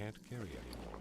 can't carry anymore.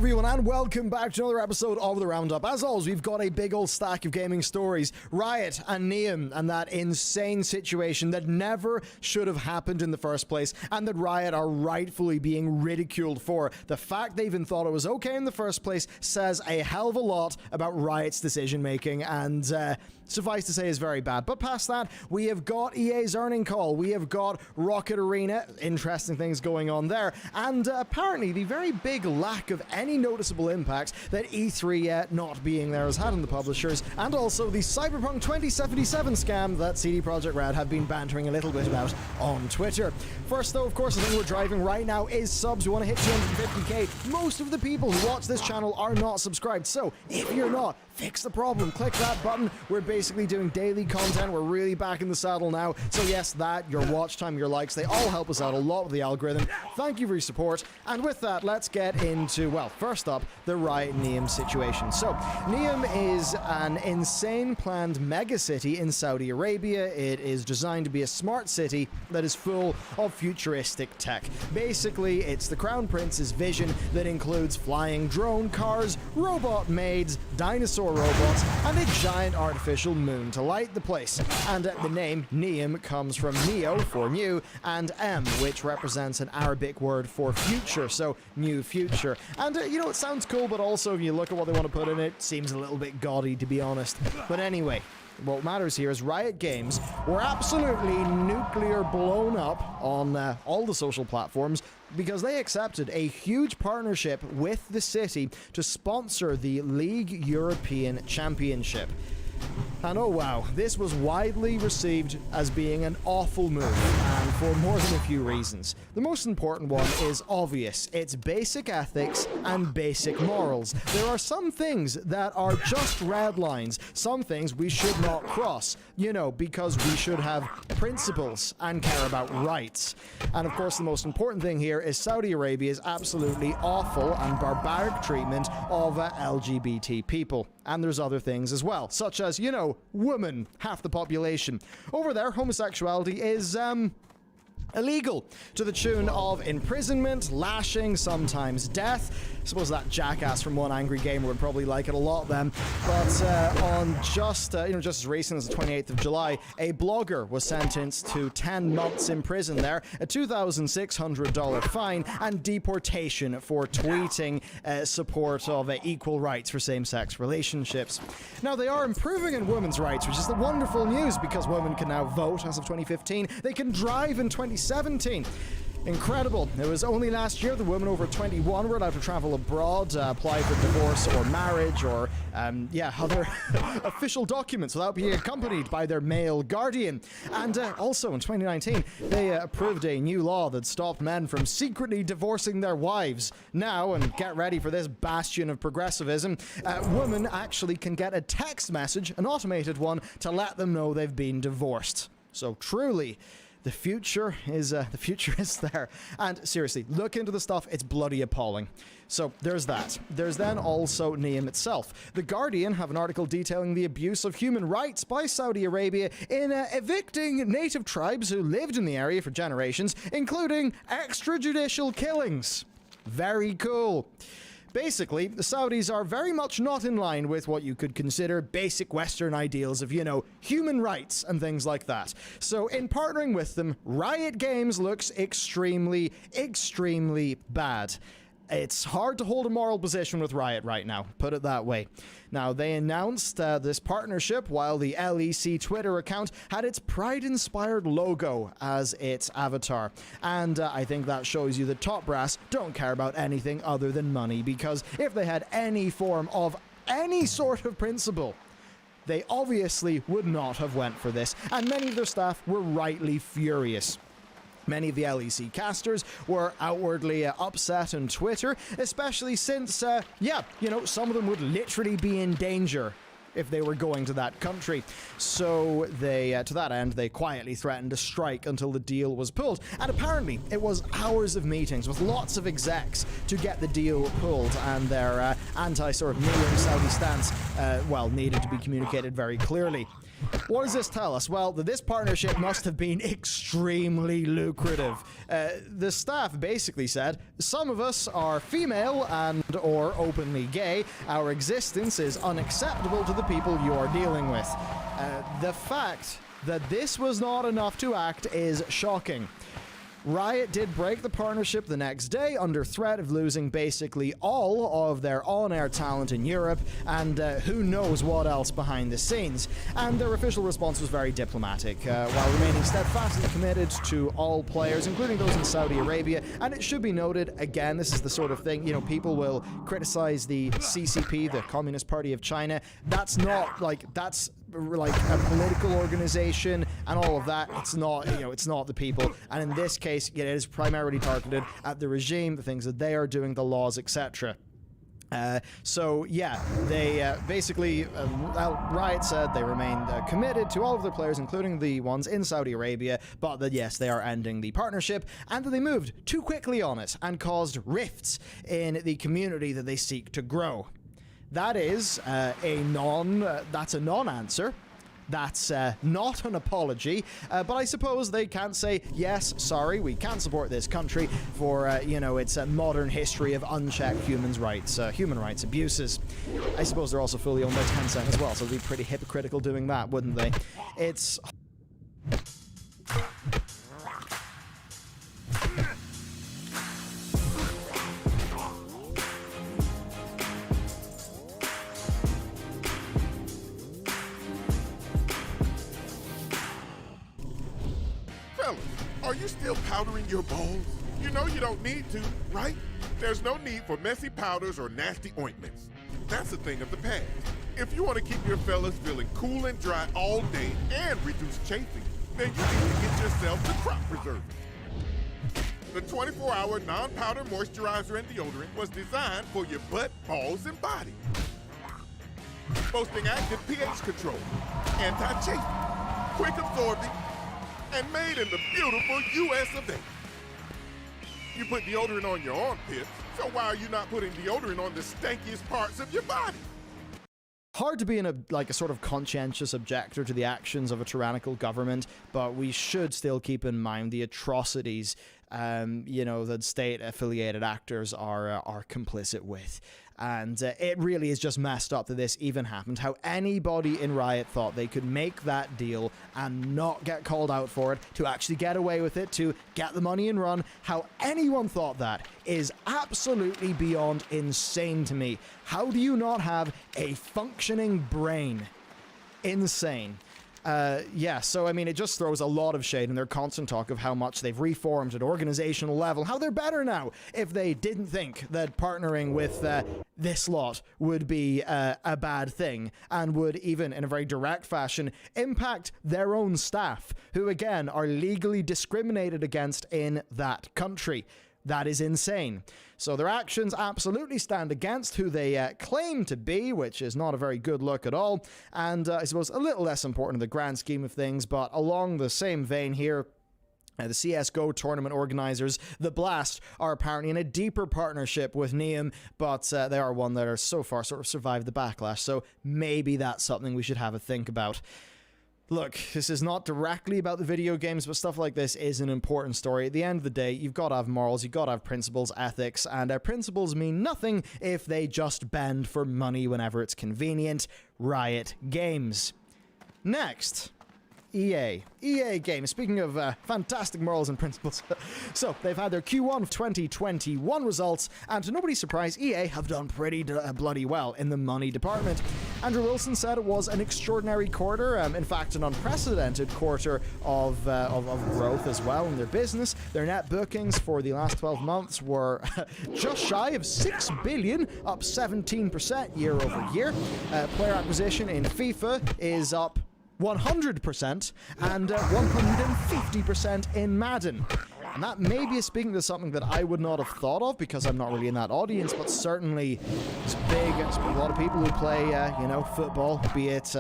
everyone, and welcome back to another episode of The Roundup. As always, we've got a big old stack of gaming stories. Riot and Neum and that insane situation that never should have happened in the first place, and that Riot are rightfully being ridiculed for. The fact they even thought it was okay in the first place says a hell of a lot about Riot's decision-making, and suffice to say is very bad. But past that, we have got EA's earning call, we have got Rocket Arena, interesting things going on there, and apparently the very big lack of any noticeable impact that E3 not being there has had on the publishers, and also the Cyberpunk 2077 scam that CD Projekt Red have been bantering a little bit about on Twitter. First though, of course, the thing we're driving right now is subs. We want to hit 250k. Most of the people who watch this channel are not subscribed, so if you're not, fix the problem. Click that button. We're basically doing daily content. We're really back in the saddle now. So yes, that, your watch time, your likes, they all help us out a lot with the algorithm. Thank you for your support. And with that, let's get into, well, first up, the Riot Neum situation. So, Neum is an insane planned megacity in Saudi Arabia. It is designed to be a smart city that is full of futuristic tech. Basically, it's the Crown Prince's vision that includes flying drone cars, robot maids, dinosaur robots, and a giant artificial moon to light the place. And the name Neum comes from Neo for new, and M, which represents an Arabic word for future, so new future. And you know, it sounds cool, but also if you look at what they want to put in it, seems a little bit gaudy, to be honest. But anyway, what matters here is Riot Games were absolutely nuclear blown up on all the social platforms because they accepted a huge partnership with the city to sponsor the League European Championship. And oh wow, this was widely received as being an awful move, and for more than a few reasons. The most important one is obvious. It's basic ethics and basic morals. There are some things that are just red lines, some things we should not cross, you know, because we should have principles and care about rights. And of course the most important thing here is Saudi Arabia's absolutely awful and barbaric treatment of LGBT people. And there's other things as well, such as, you know, women, half the population. Over there, homosexuality is, illegal, to the tune of imprisonment, lashing, sometimes death. I suppose that jackass from One Angry Gamer would probably like it a lot then. But on just as recent as the 28th of July, a blogger was sentenced to 10 months in prison there, a $2,600 fine, and deportation for tweeting support of equal rights for same-sex relationships. Now, they are improving in women's rights, which is the wonderful news, because women can now vote as of 2015. They can drive in 2017. Incredible. It was only last year that women over 21 were allowed to travel abroad, apply for divorce or marriage or, other official documents without being accompanied by their male guardian. And also in 2019, they approved a new law that stopped men from secretly divorcing their wives. Now, and get ready for this bastion of progressivism, women actually can get a text message, an automated one, to let them know they've been divorced. So truly, the future is there. And seriously, look into the stuff, it's bloody appalling. So there's that. There's then also Neum itself. The Guardian have an article detailing the abuse of human rights by Saudi Arabia in evicting native tribes who lived in the area for generations, including extrajudicial killings. Very cool. Basically, the Saudis are very much not in line with what you could consider basic Western ideals of, you know, human rights and things like that. So in partnering with them, Riot Games looks extremely, extremely bad. It's hard to hold a moral position with Riot right now, put it that way. Now, they announced this partnership while the LEC Twitter account had its Pride-inspired logo as its avatar. And I think that shows you the top brass don't care about anything other than money, because if they had any form of any sort of principle, they obviously would not have went for this, and many of their staff were rightly furious. Many of the LEC casters were outwardly upset on Twitter, especially since, some of them would literally be in danger if they were going to that country. So they, to that end, they quietly threatened to strike until the deal was pulled. And apparently, it was hours of meetings with lots of execs to get the deal pulled, and their anti-sort of Saudi stance, needed to be communicated very clearly. What does this tell us? Well, that this partnership must have been extremely lucrative. The staff basically said, some of us are female and or openly gay. Our existence is unacceptable to the people you are dealing with. The fact that this was not enough to act is shocking. Riot did break the partnership the next day under threat of losing basically all of their on-air talent in Europe and who knows what else behind the scenes. And their official response was very diplomatic, while remaining steadfastly committed to all players, including those in Saudi Arabia. And it should be noted, again, this is the sort of thing, you know, people will criticize the CCP, the Communist Party of China. That's not, like, that's like a political organization and all of that. It's not, you know, it's not the people. And in this case, it is primarily targeted at the regime, the things that they are doing, the laws, etc. So yeah, they basically, Riot said they remained committed to all of their players, including the ones in Saudi Arabia, but that yes, they are ending the partnership, and that they moved too quickly on it and caused rifts in the community that they seek to grow. That is that's a non-answer. That's not an apology, but I suppose they can't say, yes, sorry, we can't support this country for, you know, its modern history of unchecked human rights abuses. I suppose they're also fully owned by Tencent as well, so they'd be pretty hypocritical doing that, wouldn't they? It's... Are you still powdering your balls? You know you don't need to, right? There's no need for messy powders or nasty ointments. That's a thing of the past. If you want to keep your fellas feeling cool and dry all day and reduce chafing, then you need to get yourself the Crop Preserver. The 24-hour non-powder moisturizer and deodorant was designed for your butt, balls, and body. Boasting active pH control, anti-chafing, quick absorbing, and made in the beautiful U.S. of A. You put deodorant on your armpits, so why are you not putting deodorant on the stankiest parts of your body? Hard to be a sort of conscientious objector to the actions of a tyrannical government, but we should still keep in mind the atrocities, you know, that state-affiliated actors are complicit with. And it really is just messed up that this even happened. How anybody in Riot thought they could make that deal and not get called out for it, to actually get away with it, to get the money and run. How anyone thought that is absolutely beyond insane to me. How do you not have a functioning brain? Insane. Yeah, so I mean, it just throws a lot of shade in their constant talk of how much they've reformed at organizational level, how they're better now, if they didn't think that partnering with this lot would be a bad thing, and would even, in a very direct fashion, impact their own staff, who again are legally discriminated against in that country. That is insane. So their actions absolutely stand against who they claim to be, which is not a very good look at all, and I suppose a little less important in the grand scheme of things, but along the same vein here, the CSGO tournament organizers, The Blast, are apparently in a deeper partnership with Neum, but they are one that are so far sort of survived the backlash, so maybe that's something we should have a think about. Look, this is not directly about the video games, but stuff like this is an important story. At the end of the day, you've got to have morals, you've got to have principles, ethics, and principles mean nothing if they just bend for money whenever it's convenient. Riot Games. Next. EA Games. Speaking of fantastic morals and principles. So, they've had their Q1 of 2021 results, and to nobody's surprise, EA have done pretty bloody well in the money department. Andrew Wilson said it was an extraordinary quarter, in fact, an unprecedented quarter of growth as well in their business. Their net bookings for the last 12 months were just shy of $6 billion, up 17% year over year. Player acquisition in FIFA is up 100% and 150% in Madden. And that maybe is speaking to something that I would not have thought of because I'm not really in that audience, but certainly it's big. It's a lot of people who play, you know, football, be it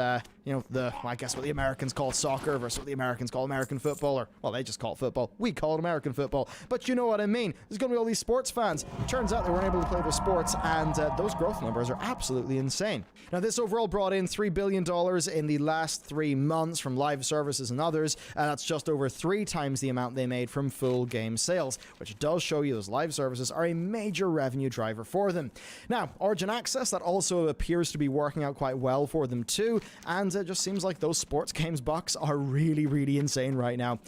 you know, I guess what the Americans call soccer versus what the Americans call American football, or, well, they just call it football. We call it American football. But you know what I mean. There's going to be all these sports fans. Turns out they weren't able to play their sports, and those growth numbers are absolutely insane. Now, this overall brought in $3 billion in the last 3 months from live services and others, and that's just over 3 times the amount they made from full game sales, which does show you those live services are a major revenue driver for them. Now, Origin Access, that also appears to be working out quite well for them too, and it just seems like those sports games bucks are really, really insane right now.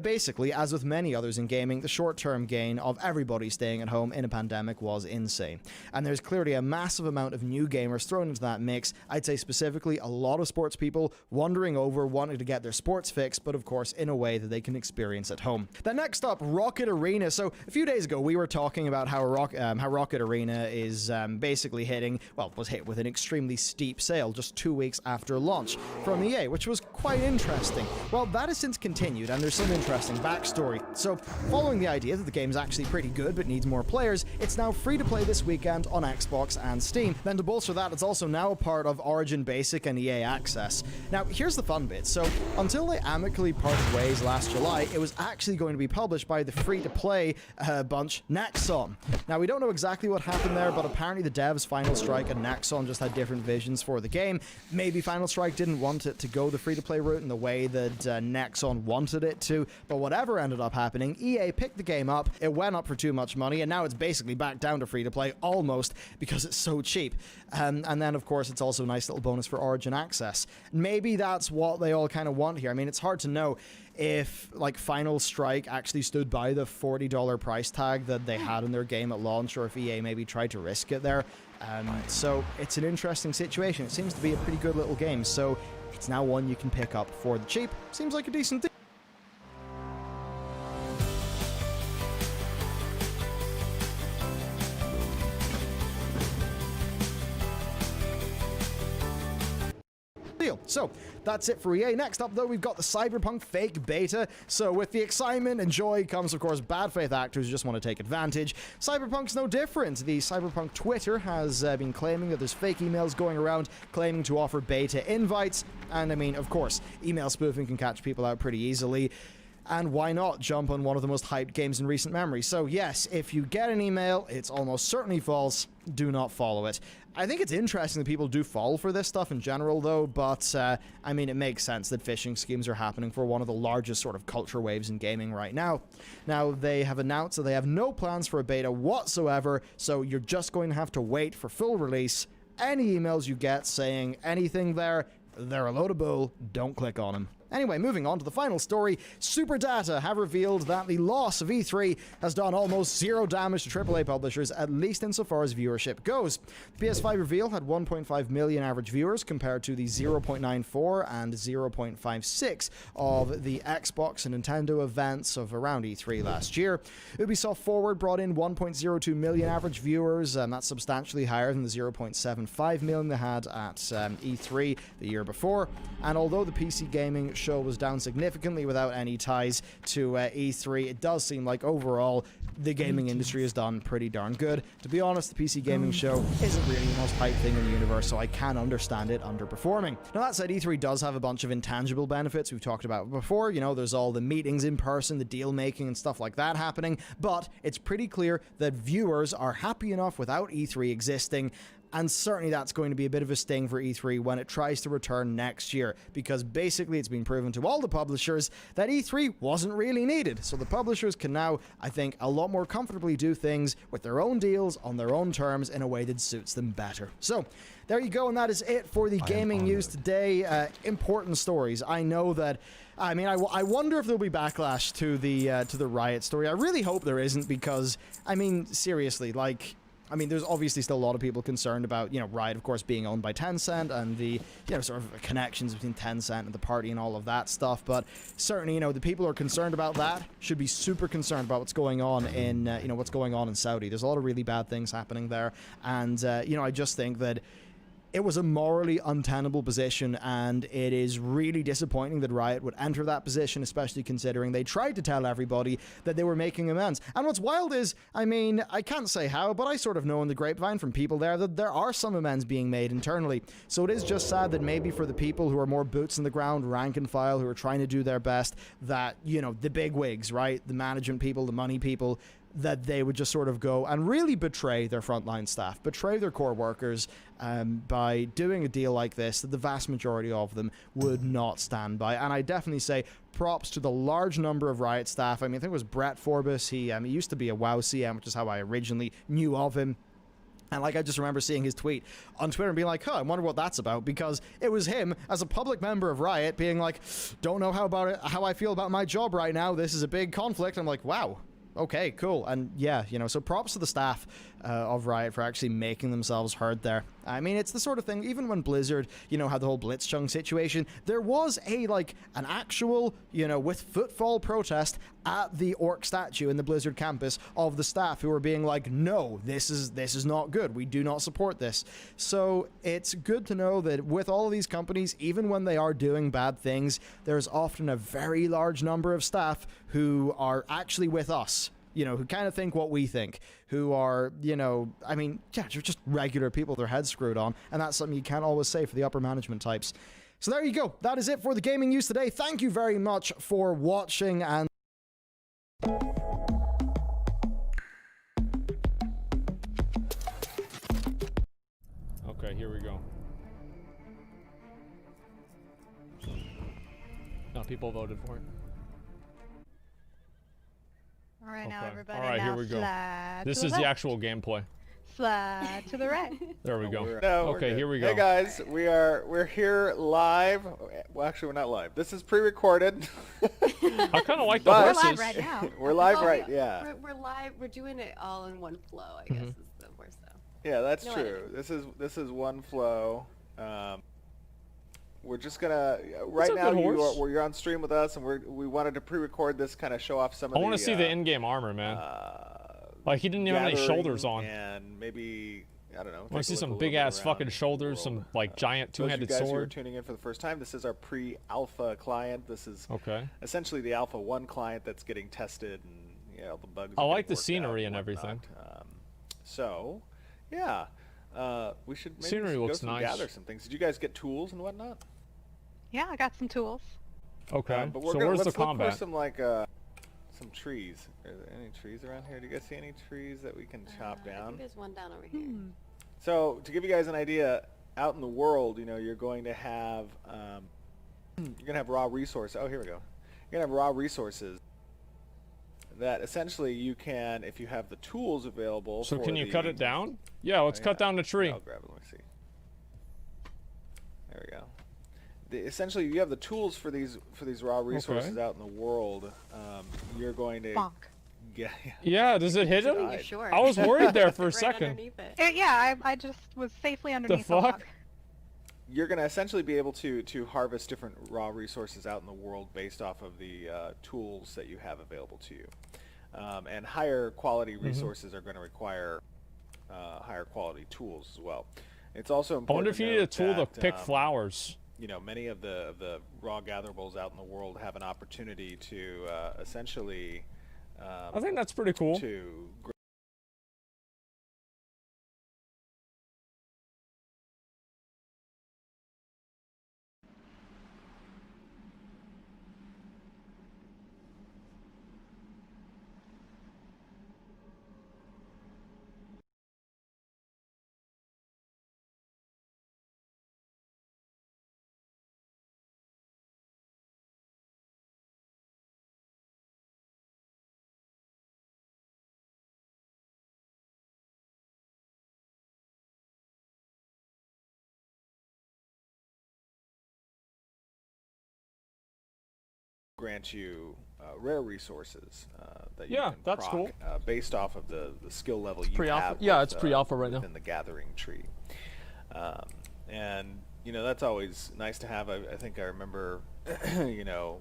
Basically, as with many others in gaming, the short-term gain of everybody staying at home in a pandemic was insane. And there's clearly a massive amount of new gamers thrown into that mix. I'd say specifically a lot of sports people wandering over, wanting to get their sports fix, but of course in a way that they can experience at home. Then next up, Rocket Arena. So a few days ago, we were talking about how Rocket Arena is basically was hit with an extremely steep sale just 2 weeks after launch from EA, which was quite interesting. Well, that has since continued, and there's some interesting backstory. So, following the idea that the game's actually pretty good but needs more players, it's now free to play this weekend on Xbox and Steam. Then to bolster that, it's also now a part of Origin Basic and EA Access. Now, here's the fun bit. So, until they amicably parted ways last July, it was actually going to be published by the free-to-play bunch Nexon. Now, we don't know exactly what happened there, but apparently the devs Final Strike and Nexon just had different visions for the game. Maybe Final Strike didn't want it to go the free-to-play route in the way that Nexon wanted it to, but whatever ended up happening, EA picked the game up, it went up for too much money, and now it's basically back down to free-to-play, almost, because it's so cheap. And then, of course, it's also a nice little bonus for Origin Access. Maybe that's what they all kind of want here. I mean, it's hard to know if, like, Final Strike actually stood by the $40 price tag that they had in their game at launch, or if EA maybe tried to risk it there. So it's an interesting situation. It seems to be a pretty good little game, so it's now one you can pick up for the cheap. Seems like a decent deal. So that's it for EA. Next up, though, we've got the Cyberpunk fake beta. So with the excitement and joy comes, of course, bad faith actors who just want to take advantage. Cyberpunk's no different. The Cyberpunk Twitter has been claiming that there's fake emails going around claiming to offer beta invites. And I mean, of course, email spoofing can catch people out pretty easily. And why not jump on one of the most hyped games in recent memory? So yes, if you get an email, it's almost certainly false. Do not follow it. I think it's interesting that people do fall for this stuff in general, though, but I mean, it makes sense that phishing schemes are happening for one of the largest sort of culture waves in gaming right now. Now, they have announced that they have no plans for a beta whatsoever, so you're just going to have to wait for full release. Any emails you get saying anything there, they're a load of bull. Don't click on them. Anyway, moving on to the final story, Superdata have revealed that the loss of E3 has done almost zero damage to AAA publishers, at least insofar as viewership goes. The PS5 reveal had 1.5 million average viewers compared to the 0.94 and 0.56 of the Xbox and Nintendo events of around E3 last year. Ubisoft Forward brought in 1.02 million average viewers, and that's substantially higher than the 0.75 million they had at E3 the year before. And although the PC gaming show was down significantly without any ties to E3, it does seem like overall the gaming industry has done pretty darn good. To be honest, the PC gaming show isn't really the most hyped thing in the universe, so I can understand it underperforming. Now that said, E3 does have a bunch of intangible benefits we've talked about before. You know, there's all the meetings in person, the deal making and stuff like that happening, but it's pretty clear that viewers are happy enough without E3 existing. And certainly that's going to be a bit of a sting for E3 when it tries to return next year, because basically it's been proven to all the publishers that E3 wasn't really needed. So the publishers can now, I think, a lot more comfortably do things with their own deals on their own terms in a way that suits them better. So there you go, and that is it for the gaming news today. Important stories. I know that. I mean, I wonder if there'll be backlash to the Riot story. I really hope there isn't, because I mean, seriously, like. I mean, there's obviously still a lot of people concerned about, you know, Riot, of course, being owned by Tencent and the, you know, sort of connections between Tencent and the party and all of that stuff. But certainly, you know, the people who are concerned about that should be super concerned about what's going on in, you know, what's going on in Saudi. There's a lot of really bad things happening there. And, you know, I just think that it was a morally untenable position, and it is really disappointing that Riot would enter that position, especially considering they tried to tell everybody that they were making amends. And what's wild is, I mean, I can't say how, but I sort of know in the grapevine from people there that there are some amends being made internally. So it is just sad that maybe for the people who are more boots in the ground, rank and file, who are trying to do their best, that, you know, the big wigs, right? The management people, the money people, that they would just sort of go and really betray their frontline staff, betray their core workers by doing a deal like this that the vast majority of them would not stand by. And I definitely say props to the large number of Riot staff. I mean, I think it was Brett Forbes. He used to be a WoW CM, which is how I originally knew of him. And like, I just remember seeing his tweet on Twitter and being like, huh, I wonder what that's about, because it was him as a public member of Riot being like, don't know how I feel about my job right now. This is a big conflict. I'm like, wow. Okay, cool. And yeah, you know, so props to the staff of Riot for actually making themselves heard there. I mean, it's the sort of thing, even when Blizzard, you know, had the whole Blitzchung situation, there was an actual, you know, with footfall protest at the orc statue in the Blizzard campus of the staff who were being like, no, this is not good. We do not support this. So it's good to know that with all of these companies, even when they are doing bad things, there's often a very large number of staff who are actually with us. You know, who kind of think what we think, who are, you know, I mean, yeah, they're just regular people with their heads screwed on, and that's something you can't always say for the upper management types. So there you go. That is it for the gaming news today. Thank you very much for watching, and okay, here we go. No, people voted for it. All right, now Okay. everybody. All right, now here we go. slide This to is the the left. actual gameplay. Slide to the right. There we go. No, Okay, here we go. Hey guys, we're here live. Well, actually, we're not live. This is pre-recorded. I kind of like the But- We're horses. live right now. We're live, Oh, right? Yeah. We're live. We're doing it all in one flow, I guess, is the worst though. Yeah, that's No true. editing. This is one flow. We're just gonna right a now. good horse. You're on stream with us, and we wanted to pre-record this, kind of show off some of I the. want to see the in-game armor, man. Like, he didn't even have any gathering shoulders on. and maybe I don't know. I want take to see a look some a little big bit ass around fucking the shoulders, some world. like giant Those of you two-handed guys who are sword. tuning in for the first time, this is our pre-alpha client. This is Okay. essentially the Alpha 1 client that's getting tested, and you know, the bugs. I are like getting the worked scenery out and everything. whatnot. So, yeah, we should maybe Scenery go looks some nice. gather some things. Did you guys get tools and whatnot? Yeah, I got some tools. Okay. But we're So gonna, where's the let's look combat? for some some trees. Are there any trees around here? Do you guys see any trees that we can chop I down? think there's one down over here. So to give you guys an idea, out in the world, you know, you're going to have raw resources. Oh, here we go. You're gonna have raw resources that essentially you can, if you have the tools available. So for can you the- cut it down? Yeah, let's cut down the tree. I'll grab it. Let me see. There we go. Essentially, you have the tools for these raw resources out in the world. You're going to Bonk. get. Yeah, does it hit him? You're sure. I was worried there for a Right second. underneath it. Yeah, I just was safely underneath the fuck? log. You're going to essentially be able to harvest different raw resources out in the world based off of the tools that you have available to you. And higher quality resources are going to require higher quality tools as well. It's also I important. wonder if you need a tool to that, pick flowers. You know, many of the raw gatherables out in the world have an opportunity to essentially. I think that's pretty cool. To grant you rare resources that you can that's proc, cool. Based off of the skill level you pre-alpha? have. Yeah, with, it's pre-alpha right now. within the gathering tree, and you know that's always nice to have. I think I remember, you know,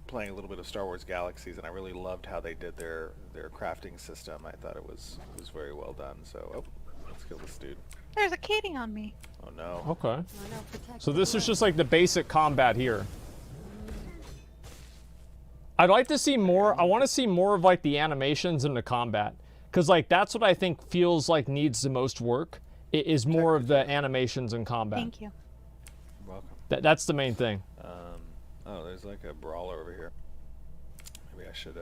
playing a little bit of Star Wars Galaxies, and I really loved how they did their crafting system. I thought it was very well done. So, let's kill this dude. There's a kitty on me. Oh no. Okay. I know, protect So the this is wood. just like the basic combat here. I'd like to see more. I want to see more of like the animations in the combat, because like that's what I think feels like needs the most work. It is more of the animations in combat. Thank you. You're welcome. That's the main thing. Oh, there's like a brawler over here. Maybe I should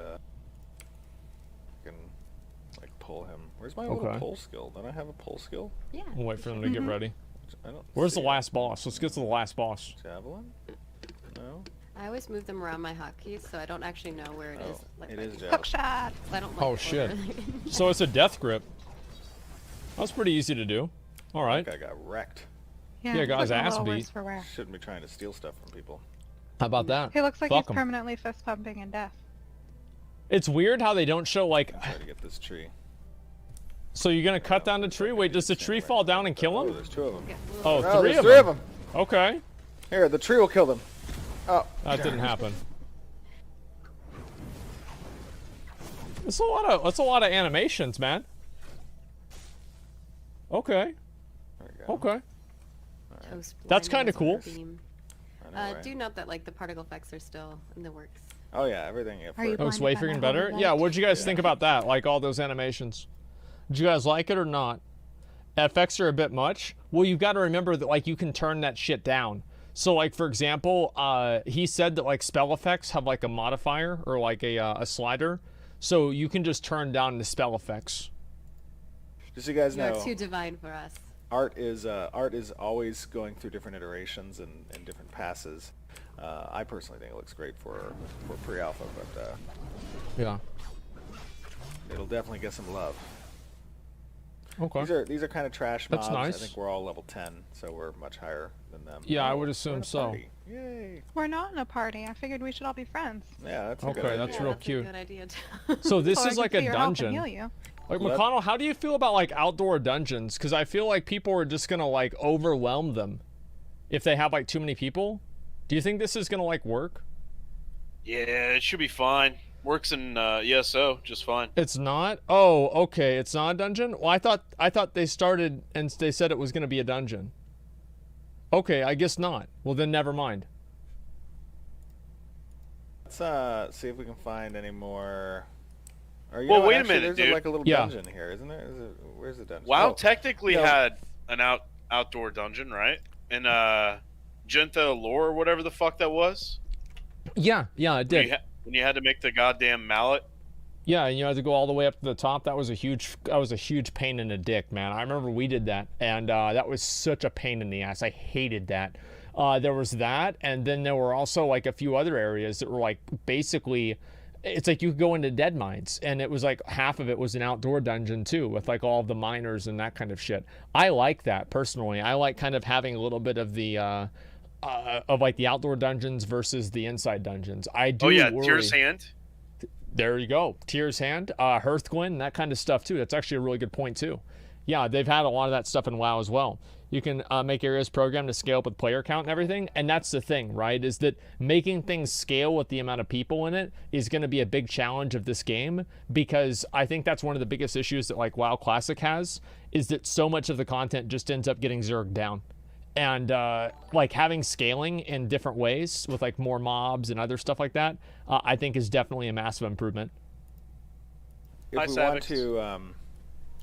can like pull him. Where's my little Okay. pull skill? Don't I have a pull skill? Yeah. We'll wait for them to get ready. I don't. Where's see the last boss? Let's get to the last boss. it. Javelin? No. I always move them around my hotkeys, so I don't actually know where it is. Oh, Like, it by is default. Hook javelin. shot. I don't like Oh it shit. order. So it's a death grip. That's pretty easy to do. All right. That guy got wrecked. Yeah, got his looking a ass little beat. worse for wear. Shouldn't be trying to steal stuff from people. How about that? He looks like Fuck he's 'em. permanently fist pumping in death. It's weird how they don't show like. Try to get this tree. So you're gonna cut down the tree? Wait, does the tree fall down and kill Oh, him? there's two of them. Yeah, Oh, Oh, three there's of three of them. them. Okay, Here, the tree will kill them. Oh, that didn't happen. That's a lot of animations, man. Okay, there we go. okay. toast That's blinding kinda cool. beam. I know, right? Do note that like the particle effects are still in the works. Oh yeah, everything. Yeah, Are you for- Oh, it's blinded by wafering my better? holy Yeah, light? what'd you guys think about that? Like all those animations? Did you guys like it or not? FX are a bit much. Well, you've got to remember that like you can turn that shit down. So like for example, he said that like spell effects have like a modifier or like a slider. So you can just turn down the spell effects. Just so you guys You're know, too divine for us. art is always going through different iterations and different passes. I personally think it looks great for pre-alpha, but Yeah. it'll definitely get some love. Okay. These are kind of trash That's mobs. nice. I think we're all level 10, so we're much higher than them. Yeah, I Oh, would we're assume in a so. party. Yay! We're not in a party. I figured we should all be friends. Yeah, that's a good Okay, idea. that's real that's cute. a good idea too. So this So I is can like see a your health and dungeon. heal you. Like Well, that- McConnell, how do you feel about like outdoor dungeons? Because I feel like people are just gonna like overwhelm them if they have like too many people. Do you think this is gonna like work? Yeah, it should be fine. Works in ESO just fine. It's not. Oh, okay. It's not a dungeon. Well, I thought they started and they said it was gonna be a dungeon. Okay, I guess not. Well, then never mind. Let's see if we can find any more. Or, you Well, know what, wait a actually, minute, there's dude. like a little Yeah. dungeon here, isn't there? Where's the dungeon? WoW Oh, technically no. had an outdoor dungeon, right? In Genta lore or whatever the fuck that was. Yeah, it When did. you, when you had to make the goddamn mallet. Yeah, and you had to go all the way up to the top. That was a huge pain in the dick, man. I remember we did that, and that was such a pain in the ass. I hated that. There was that, and then there were also like a few other areas that were like basically, it's like you could go into dead mines, and it was like half of it was an outdoor dungeon too, with like all of the miners and that kind of shit. I like that personally. I like kind of having a little bit of the of like the outdoor dungeons versus the inside dungeons. I do. Oh yeah, worry. Tyr's Hand. There you go. Tyr's Hand, Hearthgwen, that kind of stuff too. That's actually a really good point too. Yeah, they've had a lot of that stuff in WoW as well. You can make areas programmed to scale up with player count and everything. And that's the thing, right? Is that making things scale with the amount of people in it is going to be a big challenge of this game, because I think that's one of the biggest issues that like WoW Classic has, is that so much of the content just ends up getting zeroed down. And like having scaling in different ways with like more mobs and other stuff like that, I think is definitely a massive improvement. If Hi, we want Savix. to,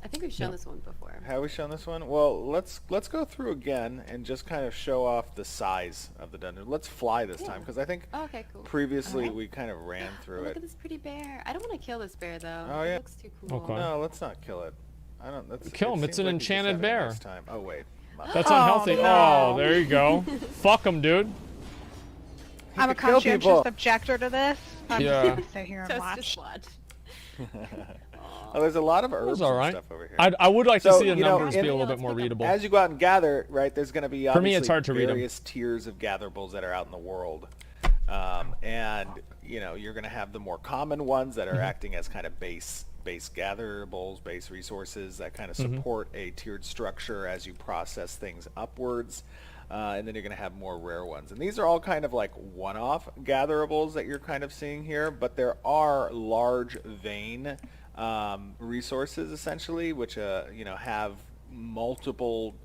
I think we've shown this one before. have we shown this one? Well, let's go through again and just kind of show off the size of the dungeon. Let's fly this time, because I think Oh, okay, cool. previously we kind of ran Oh, through look it. at this pretty bear. I don't want to kill this bear though. Oh, It yeah. looks too cool. Okay. No, let's not kill it. I don't. Kill it him, it's seems an like he's just enchanted having a bear. nice time. Oh wait. That's Oh, unhealthy. no. Oh, there you go. Fuck him, dude. I'm a could kill conscientious people. objector to this. I'm Yeah. just gonna sit here and Toast watch. just watch. Oh, there's a lot of herbs all and right. stuff over here. I would like to So, see the you know, numbers in- be a little Yeah, bit more let's pick 'em. readable. As you go out and gather, right, there's going to be For me, obviously it's hard to read 'em. various tiers of gatherables that are out in the world. And, you know, you're going to have the more common ones that are acting as kind of base gatherables, base resources that kind of support a tiered structure as you process things upwards. And then you're going to have more rare ones. And these are all kind of like one-off gatherables that you're kind of seeing here, but there are large vein resources essentially, which you know, have multiple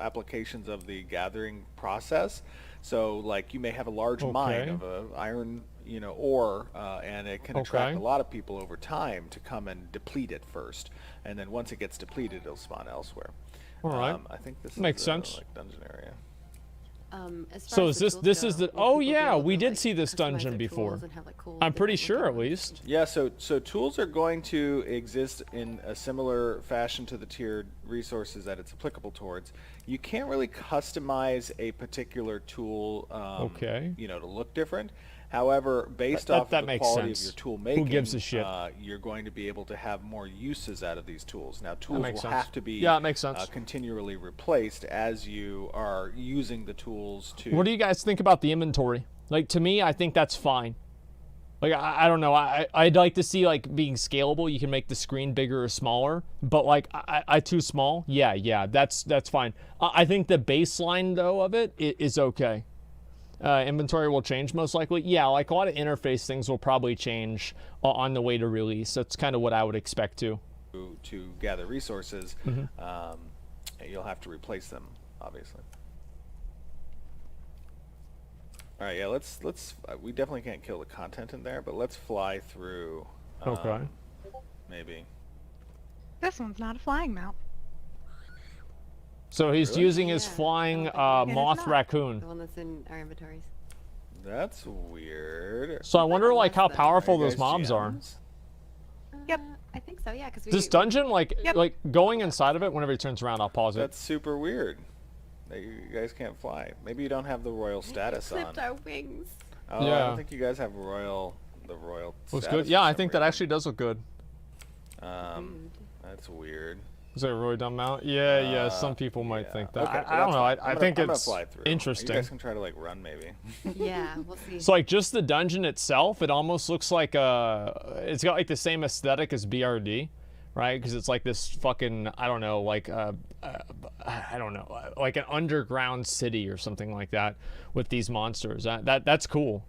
applications of the gathering process. So like you may have a large mine of a iron ore, and it can attract a lot of people over time to come and deplete it first, and then once it gets depleted, it'll spawn elsewhere. All right. I think this makes is sense. like dungeon area. So is this is the? Oh yeah, we did see this dungeon before. I'm pretty sure, at least. Yeah. So tools are going to exist in a similar fashion to the tiered resources that it's applicable towards. You can't really customize a particular tool, to look different. However, based off of the quality of your tool making, who gives a shit? You're going to be able to have more uses out of these tools. Now, tools will have to be continually replaced as you are using the tools to... What do you guys think about the inventory? Like, to me, I think that's fine. Like, I don't know. I'd like to see, like, being scalable. You can make the screen bigger or smaller. But, like, I too small? Yeah, that's fine. I think the baseline, though, of it is okay. Inventory will change most likely. Yeah, like a lot of interface things will probably change on the way to release. That's kind of what I would expect to gather resources. You'll have to replace them, obviously. All right, yeah, let's we definitely can't kill the content in there, but let's fly through. Maybe. This one's not a flying mount. So he's using his flying moth raccoon. The one that's in our inventories. That's weird. So I wonder, like, how powerful those mobs are. Yep. I think so, yeah. Because this dungeon, like going inside of it, whenever he turns around, I'll pause it. That's super weird. You guys can't fly. Maybe you don't have the royal status on. Clipped our wings. Oh, yeah. I don't think you guys have the royal looks status. good. Yeah, I think that actually does look good. That's weird. Is that a really dumb mount? Yeah, some people might think that. Okay, I don't know. I think it's interesting. You guys can try to like run maybe. Yeah, we'll see. So like just the dungeon itself, it almost looks like it's got like the same aesthetic as BRD, right? Because it's like this fucking, I don't know, like like an underground city or something like that with these monsters. That's cool.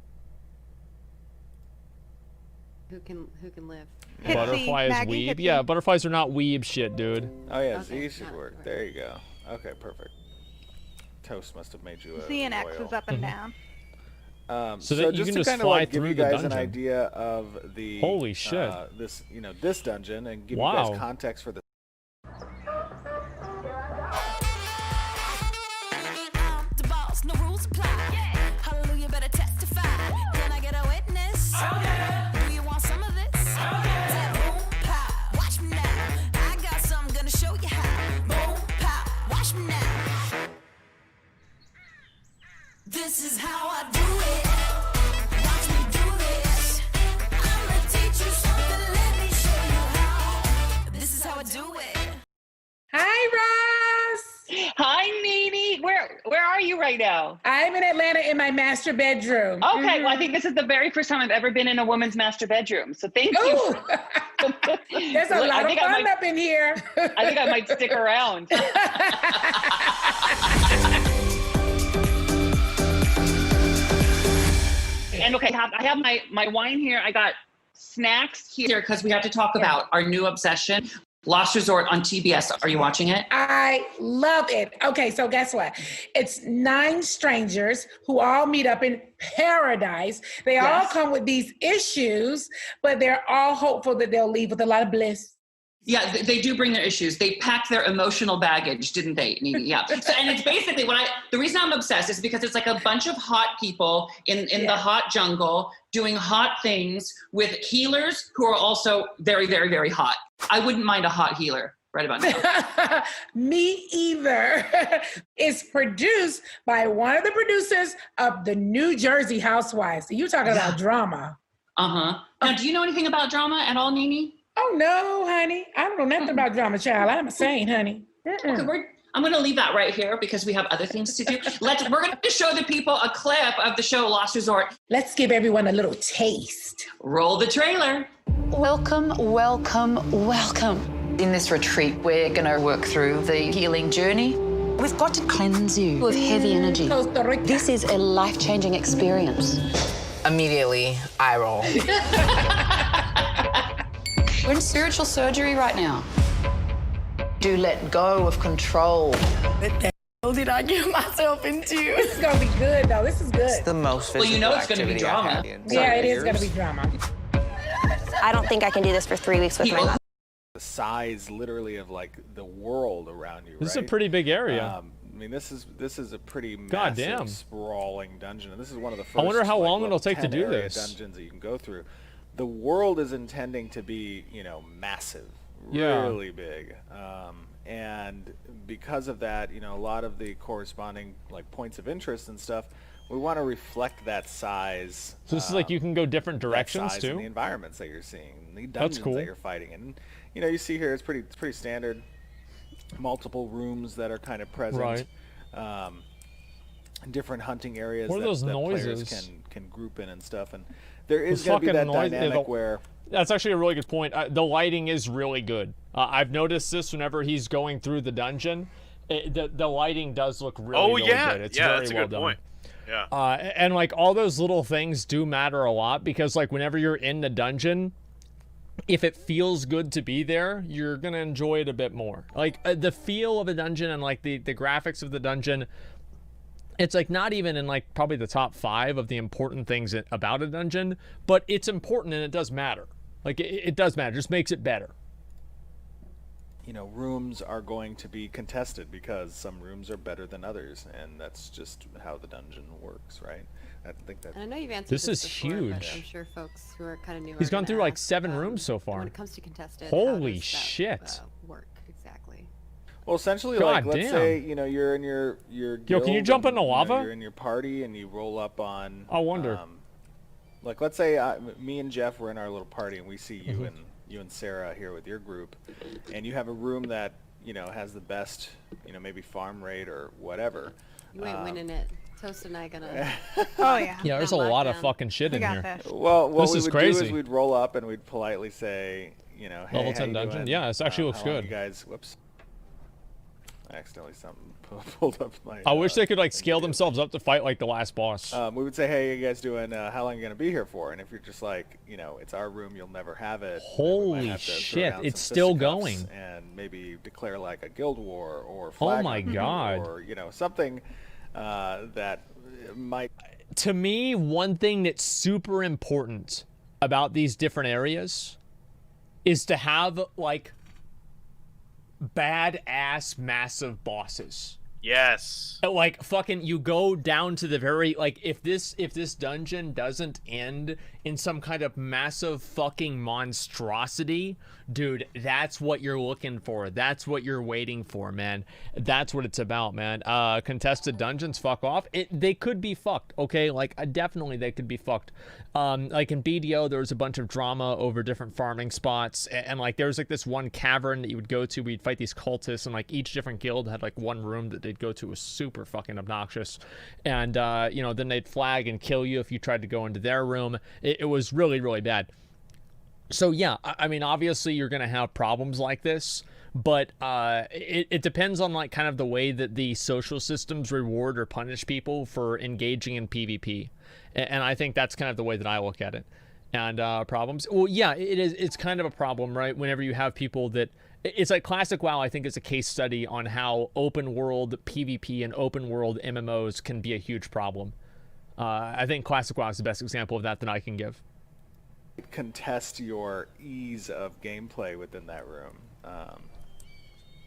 Who can live? Butterfly is weeb. Yeah, butterflies are not weeb shit, dude. Oh yeah, Z should work. There you go. Okay, perfect. Toast must have made you a Z and X is up and down. So that you just can to kind of fly like give through you the guys dungeon. an idea of the holy shit, this dungeon, and give you guys context for the. The boss, no rules apply. Hallelujah, better testify. Can I get a witness? Do you want some of this? Boom, pow, watch me now. I got something gonna show you how. Boom, pow, watch me now. This is how I do it. Watch me do this. I'ma teach you something. Let me show you how. This is how I do it. Hi, Ross. Hi, Nene. Where are you right now? I'm in Atlanta in my master bedroom. Okay, well, I think this is the very first time I've ever been in a woman's master bedroom. So thank you. There's a lot of fun up in here. I think I might stick around. And okay, I have my wine here. I got snacks here because we have to talk about our new obsession. Lost Resort on TBS. Are you watching it? I love it. Okay, so guess what? It's 9 strangers who all meet up in paradise. They all come with these issues, but they're all hopeful that they'll leave with a lot of bliss. Yeah, they do bring their issues. They pack their emotional baggage, didn't they, Nene? Yeah. So, and it's basically the reason I'm obsessed is because it's like a bunch of hot people in the hot jungle doing hot things with healers who are also very, very, very hot. I wouldn't mind a hot healer right about now. Me either. It's produced by one of the producers of the New Jersey Housewives. So you're talking about drama. Uh-huh. Now, do you know anything about drama at all, Nene? Oh, no, honey. I don't know nothing about drama, child. I'm a saint, honey. Okay, I'm going to leave that right here because we have other things to do. We're going to show the people a clip of the show Lost Resort. Let's give everyone a little taste. Roll the trailer. Welcome, welcome, welcome. In this retreat, we're going to work through the healing journey. We've got to cleanse you of heavy energy. This is a life-changing experience. Immediately, eye roll. We're in spiritual surgery right now. Do let go of control. What the hell did I get myself into? This is gonna be good though. This is good. It's the most Well, physical you know it's gonna be activity I drama. had in Yeah, it is years. gonna be drama. I don't think I can do this for 3 weeks with my mom. The size, literally, of like the world around you. This is right? a pretty big area. I mean, this is a pretty God massive, damn. sprawling dungeon, and this is one of the first. I wonder how like, long level it'll take to 10 do area this. Dungeons that you can go through. The world is intending to be, massive, Yeah. really big, and because of that, a lot of the corresponding like points of interest and stuff, we want to reflect that size. So this is like you can go different that directions size too. in the environments that you're seeing, the That's dungeons cool. that you're fighting in. You see here it's pretty standard. Multiple rooms that are kind of present. Right. Different hunting areas What are that, those that noises? players can group in and stuff. And there is Those going to be fucking that noise- dynamic where That's actually a really good point. The lighting is really good. I've noticed this whenever he's going through the dungeon. The lighting does look really, really good. It's very that's a well good done. point. Yeah. And like all those little things do matter a lot because like whenever you're in the dungeon, if it feels good to be there, you're gonna enjoy it a bit more. Like the feel of a dungeon and like the graphics of the dungeon, it's like not even in like probably the top 5 of the important things about a dungeon, but it's important and it does matter. Like it does matter. It just makes it better. rooms are going to be contested because some rooms are better than others, and that's just how the dungeon works, right? I think that. And I know you've answered This this is before, but huge. I'm sure folks who are kind of new. He's are gone gonna through like ask, 7 rooms so far. When it comes to contested, Holy how does shit. that, work exactly? Well, essentially, God like let's damn. say you're in your guild. Yo, can you jump and, into lava? You're in your party and you roll up on. I wonder. Like let's say me and Jeff were in our little party and we see you Mm-hmm. and Sarah here with your group, and you have a room that has the best maybe farm rate or whatever. You ain't winning it. Toast and I gonna. Oh yeah. Yeah, there's a Got lot of lockdown. fucking shit We in got here. this. Well, what This we is would do crazy. is we'd roll up and we'd politely say, hey, Level how 10 you dungeon? doing? Yeah, this actually looks how long good. You guys, whoops. I accidentally pulled up my. I wish they could like scale themselves up to fight like the last boss. We would say, hey, you guys doing? How long are you gonna be here for? And if you're just like, it's our room, you'll never have it. then we might Holy have to throw shit, down it's some still fisticuffs going. And maybe declare like a guild war or Oh flag my hunt God. or something that might. To me, one thing that's super important about these different areas is to have like badass massive bosses. Yes. Like fucking you go down to the very like if this dungeon doesn't end in some kind of massive fucking monstrosity, dude, that's what you're looking for. That's what you're waiting for, man. That's what it's about, man. Contested dungeons, fuck off. They could be fucked, okay? Like definitely they could be fucked. Like in BDO there was a bunch of drama over different farming spots and like there was like this one cavern that you would go to, we'd fight these cultists, and like each different guild had like one room that they'd go to. Was super fucking obnoxious, and then they'd flag and kill you if you tried to go into their room. It was really, really bad. So yeah, I mean obviously you're gonna have problems like this, but it depends on like kind of the way that the social systems reward or punish people for engaging in PvP, and I think that's kind of the way that I look at it. And problems, well, yeah, it's kind of a problem, right? Whenever you have people that, it's like classic WoW, I think is a case study on how open world PvP and open world MMOs can be a huge problem. I think classic WoW is the best example of that I can give. Contest your ease of gameplay within that room.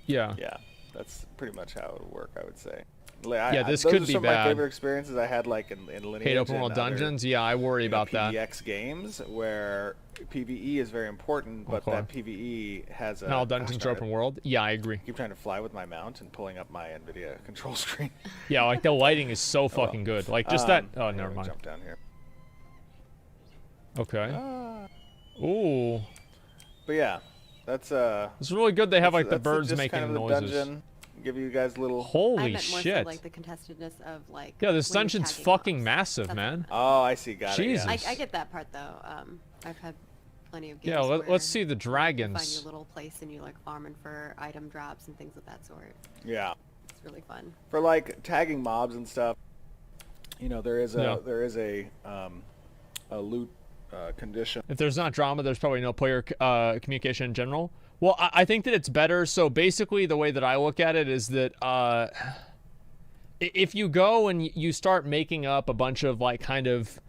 Yeah. Yeah, that's pretty much how it would work, I would say. This those could are be some bad. of my favorite experiences I had, like in Lineage. Hate open and world other, dungeons. Yeah, I worry about that. PvX games where PvE is very important, but that PvE has a. Not all dungeons are open world. Yeah, I agree. I keep trying to fly with my mount and pulling up my NVIDIA control screen. Yeah, like the lighting is so fucking good. Like just that. Oh, never mind. Jump down here. Okay. Ooh. But yeah, that's It's really good. They have like the that's birds just making kind of the noises. dungeon. Give you guys little. I Holy meant more shit. so like the contestedness of like. Yeah, this when you're dungeon's tagging fucking mobs. massive, Stuff man. like that. Oh, I see. Got Jesus. it. I get that part though. I've had plenty of games. Yeah, where let's see the you find dragons. your little place and you like farming for item drops and things of that sort. Yeah. It's really fun. For like tagging mobs and stuff, there is a loot condition. If there's not drama, there's probably no player communication in general. Well, I think that it's better. So basically, the way that I look at it is that if you go and you start making up a bunch of like kind of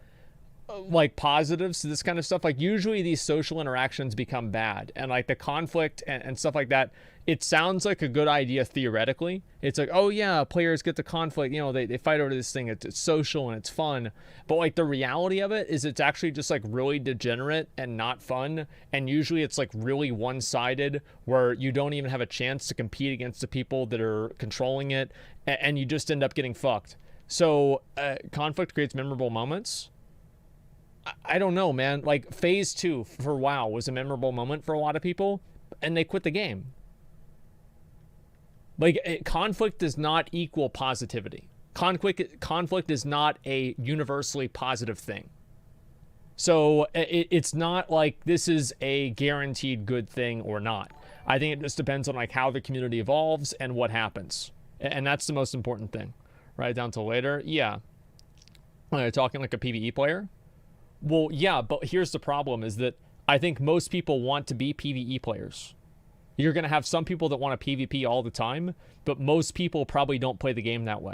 like positives to this kind of stuff, like usually these social interactions become bad, and like the conflict and stuff like that, it sounds like a good idea theoretically. It's like, oh yeah, players get the conflict, you know, they fight over this thing, it's social and it's fun, but like the reality of it is it's actually just like really degenerate and not fun, and usually it's like really one-sided where you don't even have a chance to compete against the people that are controlling it, and you just end up getting fucked. So conflict creates memorable moments. I don't know, man. Like phase 2 for WoW was a memorable moment for a lot of people, and they quit the game. Like conflict does not equal positivity. Conflict is not a universally positive thing. So it's not like this is a guaranteed good thing or not. I think it just depends on like how the community evolves and what happens, and that's the most important thing. Right down till later, yeah. Talking like a PvE player. Well, yeah, but here's the problem is that I think most people want to be PvE players. You're going to have some people that want to PvP all the time, but most people probably don't play the game that way.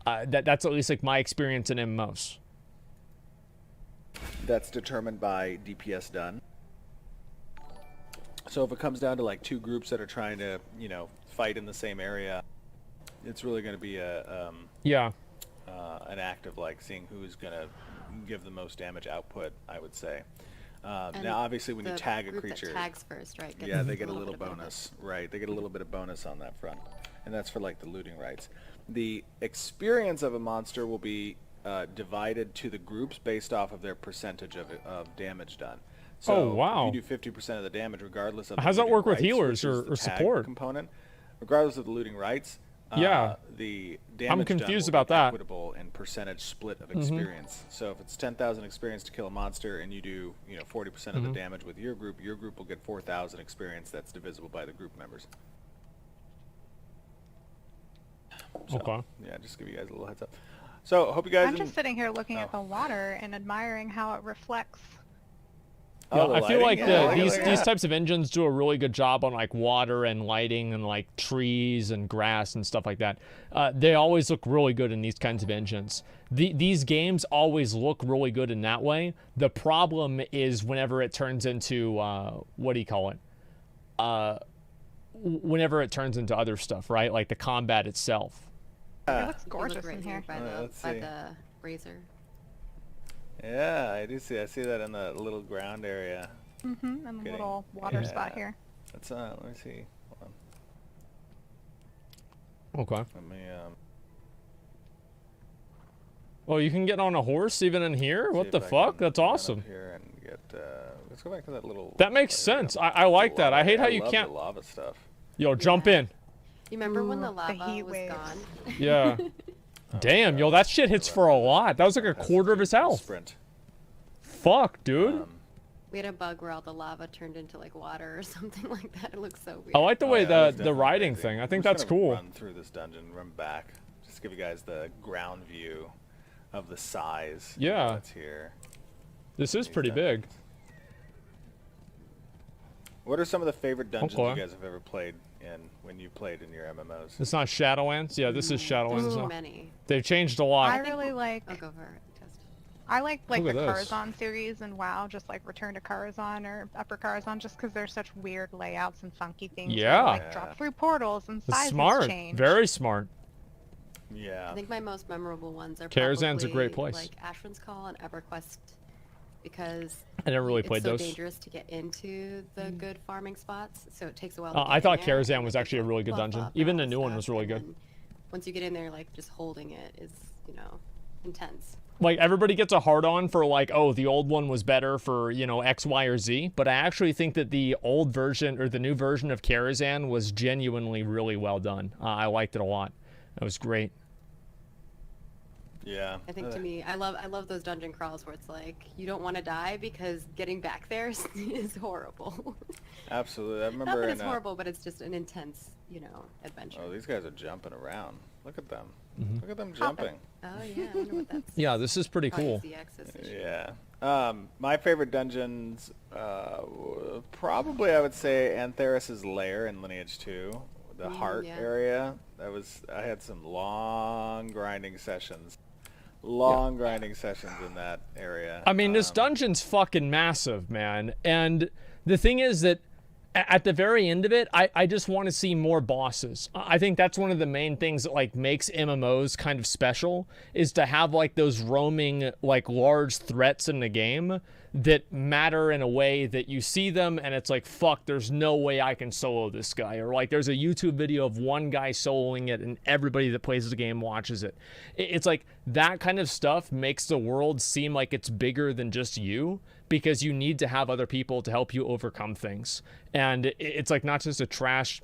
That's at least like my experience in MMOs. That's determined by DPS done. So if it comes down to like two groups that are trying to, you know, fight in the same area, it's really going to be a an act of like seeing who's going to give the most damage output, I would say. Now, obviously, when you tag a creature, that tags first, right? Yeah, they get a little bonus, right? They get a little bit of bonus on that front, and that's for like the looting rights. The experience of a monster will be divided to the groups based off of their percentage of damage done. So oh wow! If you do 50% of the damage, regardless of how does that work with healers or support component, regardless of the looting rights. Yeah, the damage I'm confused done will about be that. Equitable in percentage split of experience. So if it's 10,000 experience to kill a monster, and you do 40% of the damage with your group will get 4,000 experience. That's divisible by the group members. So, okay. Yeah, just give you guys a little heads up. So hope you guys. I'm just sitting here looking at the water and admiring how it reflects. Yeah, the I feel like lighting? these types of engines do a really good job on like water and lighting and like trees and grass and stuff like that. They always look really good in these kinds of engines. These games always look really good in that way. The problem is whenever it turns into what do you call it? Whenever it turns into other stuff, right? Like the combat itself. It looks gorgeous in here. By the razor. Yeah, I do see. I see that in the little ground area. And the little water spot here. That's let me see. Hold on. Okay. Let me Oh, you can get on a horse even in here? What the fuck? That's awesome. Here and get, let's go back to that little. That makes sense. I like that. I hate how you can't. The lava stuff. Yo, jump in. You remember when the lava was gone? Yeah. Damn, yo, that shit hits for a lot. That was like a quarter of his health. Sprint. Fuck, dude. We had a bug where all the lava turned into like water or something like that. It looks so weird. I like the way the riding thing. I think that's cool. Run through this dungeon, run back, just give you guys the ground view of the size. Yeah. That's here. This is pretty big. What are some of the favorite dungeons you guys have ever played in when you played in your MMOs? It's not Shadowlands? Yeah, this is Shadowlands. Too many. They've changed a lot. I really like. I'll go for it. I like the Look at this. Karazhan series and WoW, just like Return to Karazhan or Upper Karazhan, just because there's such weird layouts and funky things. Yeah. Like drop through portals and sizes Smart. change. Very smart. Yeah. I think my most memorable ones are Karazhan's probably a great place. like Ashwin's Call and EverQuest, because I never really played it's so those. dangerous to get into the good farming spots, so it takes a while. I thought Karazhan was actually a really good dungeon. Even the new one was really good. Once you get in there, like just holding it is, intense. Like everybody gets a hard on for like, oh, the old one was better for, X, Y, or Z. But I actually think that the old version or the new version of Karazhan was genuinely really well done. I liked it a lot. It was great. Yeah. I think to me, I love those dungeon crawls where it's like you don't want to die because getting back there is horrible. Absolutely. I remember. Not that it's horrible, but it's just an intense, adventure. Oh, these guys are jumping around. Look at them. Look at them jumping. Oh yeah, I wonder what that's. Yeah, this is pretty cool. Yeah. My favorite dungeons, probably I would say Antheris' Lair in Lineage 2, the heart area. I had some long grinding sessions. Grinding sessions in that area. I mean, this dungeon's fucking massive, man. And the thing is that at the very end of it, I just want to see more bosses. I think that's one of the main things that like makes MMOs kind of special, is to have like those roaming like large threats in the game that matter in a way that you see them and it's like, fuck, there's no way I can solo this guy. Or like there's a YouTube video of one guy soloing it and everybody that plays the game watches it. It's like that kind of stuff makes the world seem like it's bigger than just you, because you need to have other people to help you overcome things. And it's like not just a trash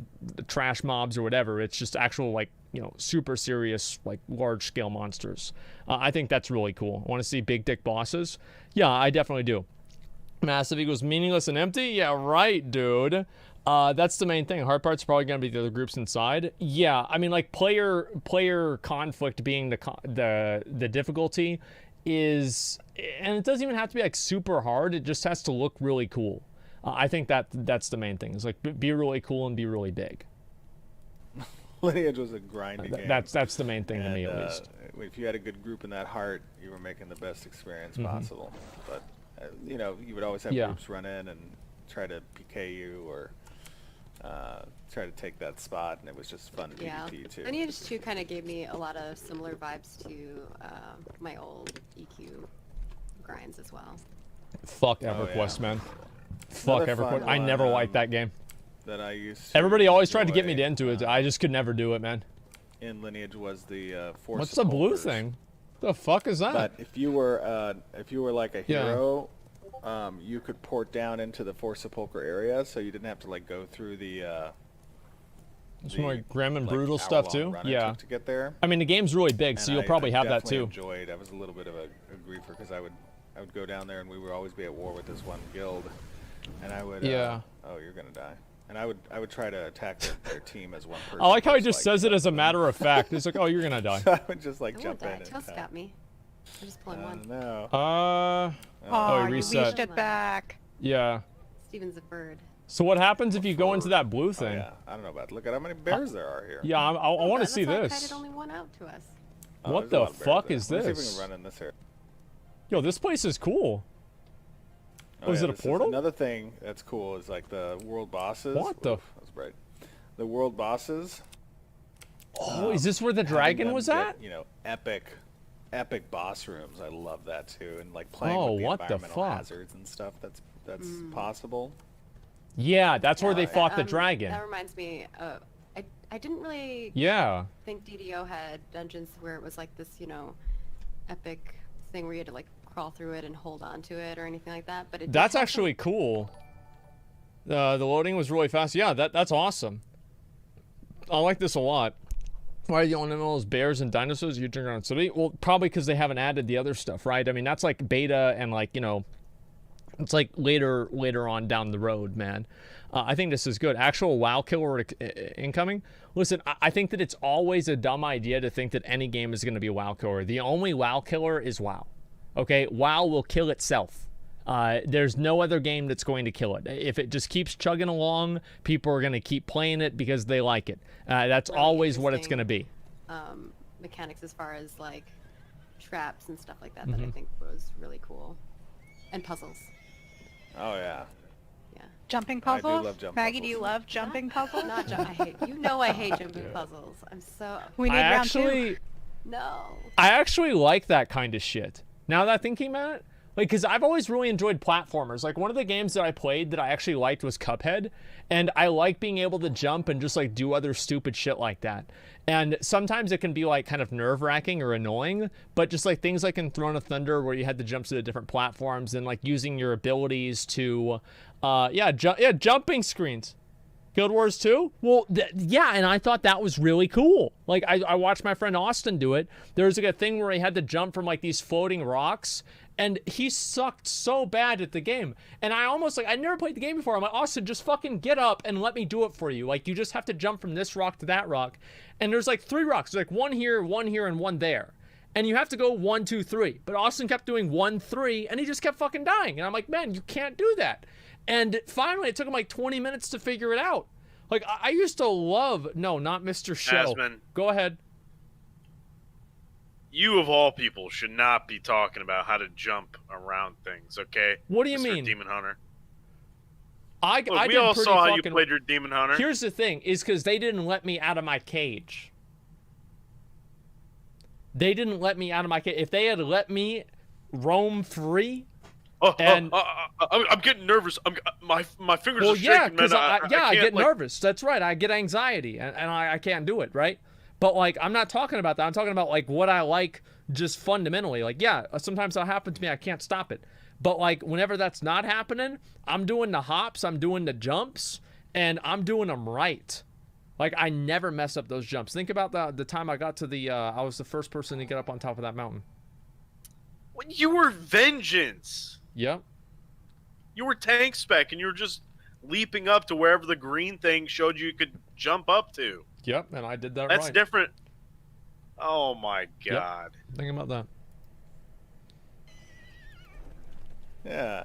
mobs or whatever, it's just actual like, you know, super serious, like large scale monsters. I think that's really cool. I want to see big dick bosses. Yeah, I definitely do. Massive equals meaningless and empty? Yeah, right, dude. That's the main thing. Hard part's probably going to be the other groups inside. Yeah, I mean, like player conflict being the difficulty is, and it doesn't even have to be like super hard. It just has to look really cool. I think that's the main thing. It's like be really cool and be really big. Lineage was a grinding game. That's the main thing to me, at least. If you had a good group in that heart, you were making the best experience possible. But you know, you would always have groups run in and try to PK you or try to take that spot, and it was just fun PvP too. Lineage 2 kind of gave me a lot of similar vibes to my old EQ grinds as well. Fuck EverQuest, man. Fuck EverQuest. I never liked that game. That I used to Everybody always tried to get me into it. I just could never do it, man. In Lineage was the Force. What's the blue thing? The fuck is that? But if you were like a hero, you could port down into the Force Sepulchre area, so you didn't have to like go through the some like grim and brutal stuff too. Yeah. To get there. I mean, the game's really big, so you'll probably have that too. I was a little bit of a griefer because I would go down there and we would always be at war with this one guild, and I would oh, you're gonna die. And I would try to attack their team as one person. I like how he just says it as a matter of fact. He's like, oh, you're gonna die. So I would just like jump in and Toast got me. I'm just pulling one. No. Oh, he reset. You reached it back. Yeah. Steven's a bird. So what happens if you go into that blue thing? Yeah, I don't know about. Look at how many bears there are here. Yeah, I want to see this. That's only one out to us. What the fuck is Let's see if we this? can run in this area. Yo, this place is cool. Oh, is it a portal? Another thing that's cool is like the world bosses. What the? That's right. The world bosses. Oh, is this where the dragon was at? You know, epic boss rooms. I love that too, and like playing with the environmental hazards and stuff. That's possible. Yeah, that's where they fought the dragon. That reminds me. I didn't really. Yeah. Think DDO had dungeons where it was like this, you know, epic thing where you had to like crawl through it and hold on to it or anything like that. But that's actually cool. The loading was really fast. Yeah, that's awesome. I like this a lot. Why are you on those bears and dinosaurs? You turn around city? Well, probably because they haven't added the other stuff, right? I mean, that's like beta and like, you know, it's like later on down the road, man. I think this is good. Actual WoW killer incoming. Listen, I think that it's always a dumb idea to think that any game is going to be a WoW killer. The only WoW killer is WoW. Okay, WoW will kill itself. There's no other game that's going to kill it. If it just keeps chugging along, people are going to keep playing it because they like it. That's always what it's going to be. Mechanics as far as like traps and stuff like that that I think was really cool. And puzzles. Oh yeah. Yeah. Jumping puzzles? I do love jumping Maggie, do you love jumping puzzles? Not I hate. You know I hate jumping puzzles. I'm so. We need round two. No. I actually like that kind of shit. Now that I'm thinking about it, like, because I've always really enjoyed platformers. Like, one of the games that I played that I actually liked was Cuphead, and I like being able to jump and just, like, do other stupid shit like that. And sometimes it can be, like, kind of nerve-wracking or annoying, but just, like, things like in Throne of Thunder where you had to jump to the different platforms and, like, using your abilities to, jumping screens. Guild Wars 2? Well, yeah, and I thought that was really cool. Like, I watched my friend Austin do it. There was, like, a thing where he had to jump from, like, these floating rocks, And he sucked so bad at the game. And I almost like, I never played the game before. I'm like, Austin, just fucking get up and let me do it for you. Like, you just have to jump from this rock to that rock. And there's like 3 rocks. There's like one here, and one there. And you have to go 1, 2, 3. But Austin kept doing 1, 3, and he just kept fucking dying. And I'm like, man, you can't do that. And finally, it took him like 20 minutes to figure it out. Like, I used to love, no, not Mr. Show. Asmon. Go ahead. You of all people should not be talking about how to jump around things, okay? What do you Mr. mean? Demon Hunter. Look, we did all pretty saw how you fucking... played your Demon Hunter. Here's the thing, is because they didn't let me out of my cage. They didn't let me out of my cage. If they had let me roam free, I'm getting nervous. My fingers are shaking, yeah, because man. I get like... nervous. That's right. I get anxiety, and I can't do it, right? But, like, I'm not talking about that. I'm talking about, like, what I like just fundamentally. Like, yeah, sometimes that'll happen to me. I can't stop it. But, like, whenever that's not happening, I'm doing the hops, I'm doing the jumps, and I'm doing them right. Like, I never mess up those jumps. Think about the time I got to the, I was the first person to get up on top of that mountain. You were Vengeance. Yep. You were tank spec, and you were just leaping up to wherever the green thing showed you could jump up to. Yep, and I did that right. That's different. Oh, my God. Yep. Think about that. Yeah.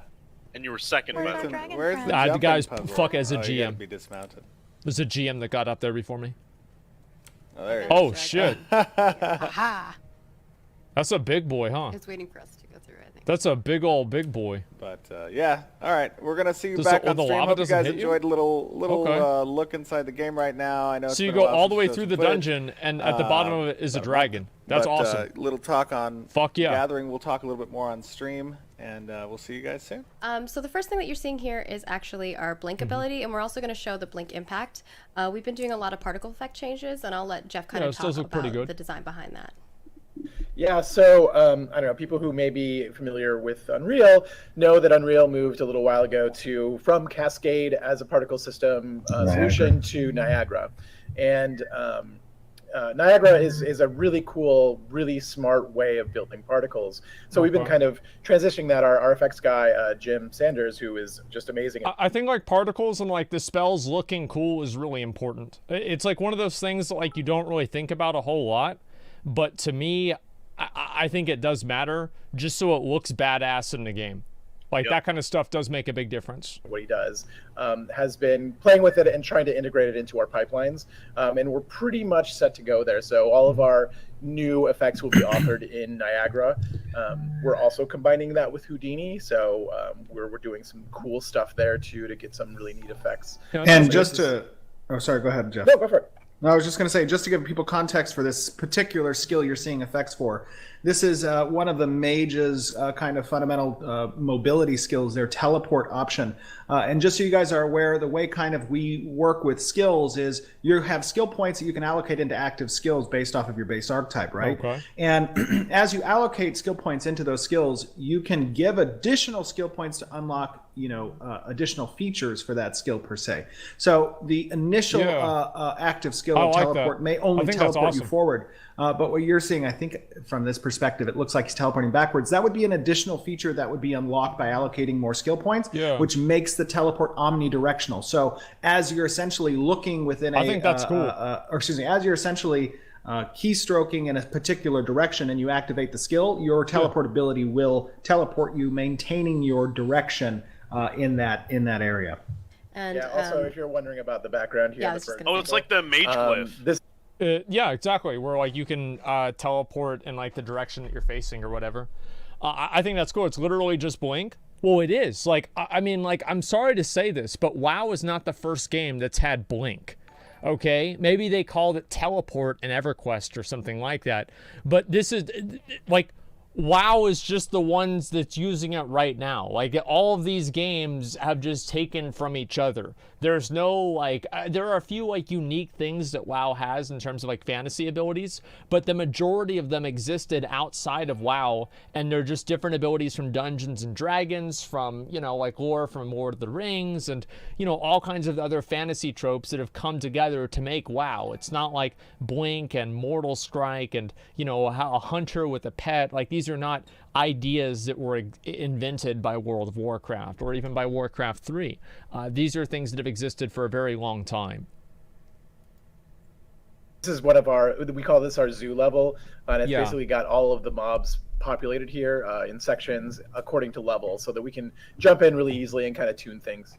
And you were second best. Where's the the guy's puzzle? fuck as a You gotta GM. be dismounted. There's a GM that got up there before me. Oh, there Oh, shit. Aha. That's a big boy, huh? It's waiting for us to go through, I think. That's a big old big boy. But yeah, all right, we're gonna see you Does back the on stream. lava Hope you doesn't guys hit you? enjoyed a little Okay. look inside the game right now. I know. So you go all the way through the dungeon, and at the bottom of it is a dragon. That's awesome. Little talk on Fuck yeah. Gathering. We'll talk a little bit more on stream, and we'll see you guys soon. So the first thing that you're seeing here is actually our blink ability, and we're also going to show the blink impact. We've been doing a lot of particle effect changes, and I'll let Jeff kind of talk about the design behind that. Yeah, so I don't know, people who may be familiar with Unreal know that Unreal moved a little while ago from Cascade as a particle system solution to Niagara. And Niagara is a really cool, really smart way of building particles. So we've been kind of transitioning that. Our effects guy, Jim Sanders, who is just amazing. I think like particles and like the spells looking cool is really important. It's like one of those things that like you don't really think about a whole lot. But to me, I think it does matter just so it looks badass in the game. Like that kind of stuff does make a big difference. What he does has been playing with it and trying to integrate it into our pipelines. And we're pretty much set to go there. So all of our new effects will be authored in Niagara. We're also combining that with Houdini. So we're doing some cool stuff there too to get some really neat effects. And just to... Oh, sorry. Go ahead, Jeff. No, go for it. No, I was just going to say, just to give people context for this particular skill you're seeing effects for, this is one of the mage's kind of fundamental mobility skills, their teleport option. And just so you guys are aware, the way kind of we work with skills is you have skill points that you can allocate into active skills based off of your base archetype, right? Okay. And as you allocate skill points into those skills, you can give additional skill points to unlock additional features for that skill per se. So the initial active skill of teleport may only teleport you forward. But what you're seeing, I think from this perspective, it looks like he's teleporting backwards. That would be an additional feature that would be unlocked by allocating more skill points, which makes the teleport omnidirectional. So as you're essentially looking within I think that's cool. As you're essentially keystroking in a particular direction and you activate the skill, your teleport ability will teleport you, maintaining your direction in that area. And also, if you're wondering about the background here, it's like the mage glyph. Yeah, exactly. Where like you can teleport in like the direction that you're facing or whatever. I think that's cool. It's literally just blink. Well, it is. Like, I mean, like, I'm sorry to say this, but WoW is not the first game that's had blink. Okay, maybe they called it teleport in EverQuest or something like that. But this is like, WoW is just the ones that's using it right now. Like all of these games have just taken from each other. There's no like, there are a few like unique things that WoW has in terms of like fantasy abilities, but the majority of them existed outside of WoW, and they're just different abilities from Dungeons and Dragons, from, you know, like lore from Lord of the Rings, and, you know, all kinds of other fantasy tropes that have come together to make WoW. It's not like Blink and Mortal Strike and, you know, a hunter with a pet. Like these these are not ideas that were invented by World of Warcraft or even by Warcraft 3. These are things that have existed for a very long time. This is one of we call this our zoo level, and it's basically got all of the mobs populated here in sections according to level, so that we can jump in really easily and kind of tune things.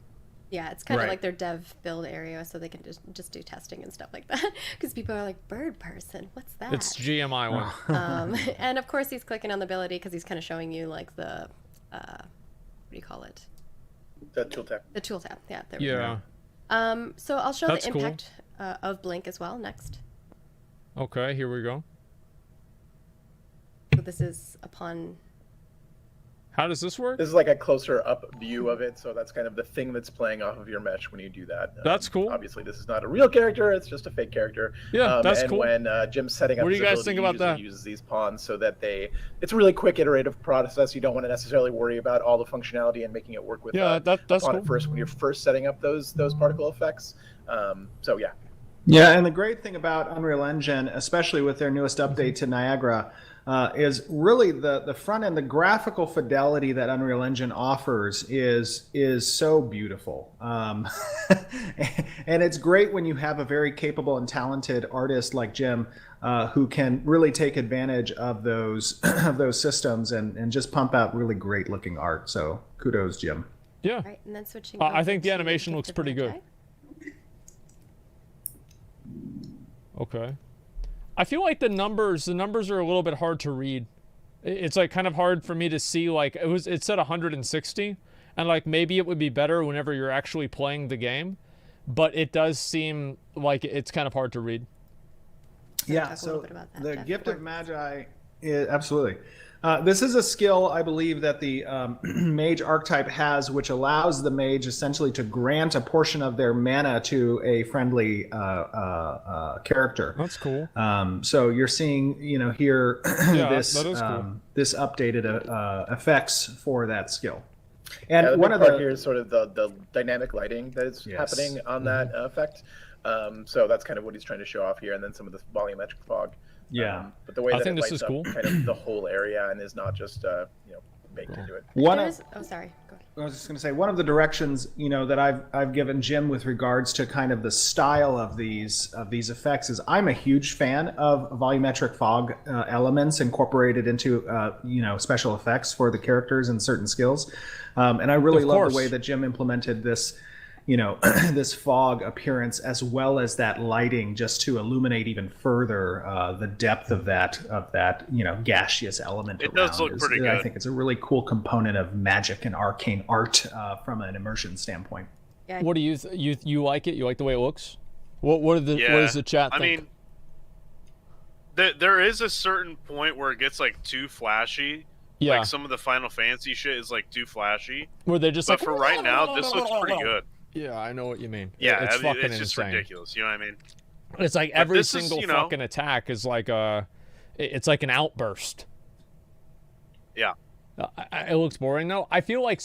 Yeah, it's kind of like their dev build area, so they can just do testing and stuff like that. Because people are like, bird person, what's that? It's GMI one. And of course he's clicking on the ability because he's kind of showing you like the, what do you call it? The tooltip. The tooltip, yeah. There we go. So I'll show the impact of Blink as well next. Okay, here we go. So this is upon... How does this work? This is like a closer up view of it, so that's kind of the thing that's playing off of your mesh when you do that. That's cool. Obviously, this is not a real character; it's just a fake character. Yeah, that's cool. And when Jim's setting up, what do you guys think about that? He uses these pawns so that it's a really quick iterative process. You don't want to necessarily worry about all the functionality and making it work with that's cool. At first when you're first setting up those particle effects. So yeah. Yeah, and the great thing about Unreal Engine, especially with their newest update to Niagara, is really the front end, the graphical fidelity that Unreal Engine offers is so beautiful. And it's great when you have a very capable and talented artist like Jim who can really take advantage of those systems and just pump out really great looking art. So kudos, Jim. Yeah. Right, and then switching I think the animation looks pretty good. Okay. I feel like the numbers are a little bit hard to read. It's like kind of hard for me to see, like it said 160 and like maybe it would be better whenever you're actually playing the game, but it does seem like it's kind of hard to read. Yeah, so the Gift of Magi absolutely. This is a skill, I believe, that the mage archetype has, which allows the mage essentially to grant a portion of their mana to a friendly character. That's cool. So you're seeing, here this cool. This updated effects for that skill. And one one of of the here is sort of the dynamic lighting that is happening on that effect. So that's kind of what he's trying to show off here, and then some of the volumetric fog. Yeah, but the way that think it this lights is cool. up kind of the whole area and is not just baked into it. Sorry. Go ahead. I was just going to say one of the directions that I've given Jim with regards to kind of the style of these effects is I'm a huge fan of volumetric fog elements incorporated into special effects for the characters and certain skills, and I really love the way that Jim implemented this. This fog appearance as well as that lighting just to illuminate even further the depth of that gaseous element. It does look pretty good. I think it's a really cool component of magic and arcane art from an immersion standpoint. Yeah. What do you like it? You like the way it looks? What does the chat think? I mean, there is a certain point where it gets like too flashy. Yeah. Like some of the Final Fantasy shit is like too flashy. Where they're just but for right now, this looks pretty good. Yeah, I know what you mean. Yeah, it's fucking it's just insane. Ridiculous. You know what I mean? It's like every single fucking attack is like it's like an outburst. Yeah. It looks boring though. I feel like